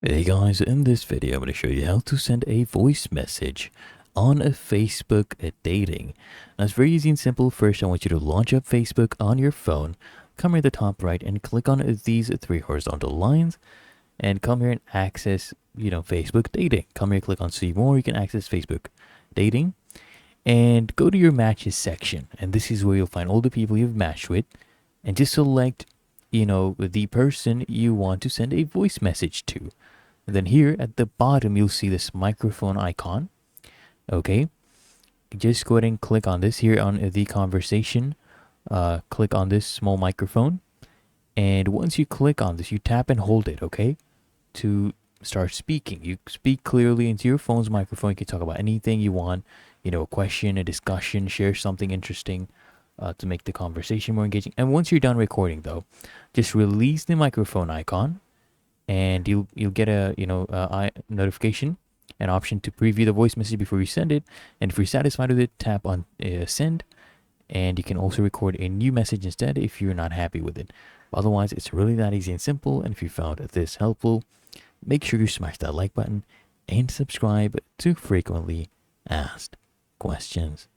Hey guys, in this video I'm going to show you how to send a voice message on a Facebook dating. Now it's very easy and simple. First, I want you to launch up Facebook on your phone. Come here at the top right and click on these three horizontal lines and come here and access, Facebook dating. Come here, click on see more. You can access Facebook dating and go to your matches section. And this is where you'll find all the people you've matched with and just select, the person you want to send a voice message to. And then here at the bottom, you'll see this microphone icon. Okay. Just go ahead and click on this here on the conversation. Click on this small microphone. And once you click on this, you tap and hold it, okay? To start speaking. You speak clearly into your phone's microphone. You can talk about anything you want, a question, a discussion, share something interesting to make the conversation more engaging. And once you're done recording, though, just release the microphone icon and you'll get a notification, an option to preview the voice message before you send it. And if you're satisfied with it, tap on send, and you can also record a new message instead if you're not happy with it. Otherwise, it's really that easy and simple. And if you found this helpful, make sure you smash that like button and subscribe to frequently asked questions.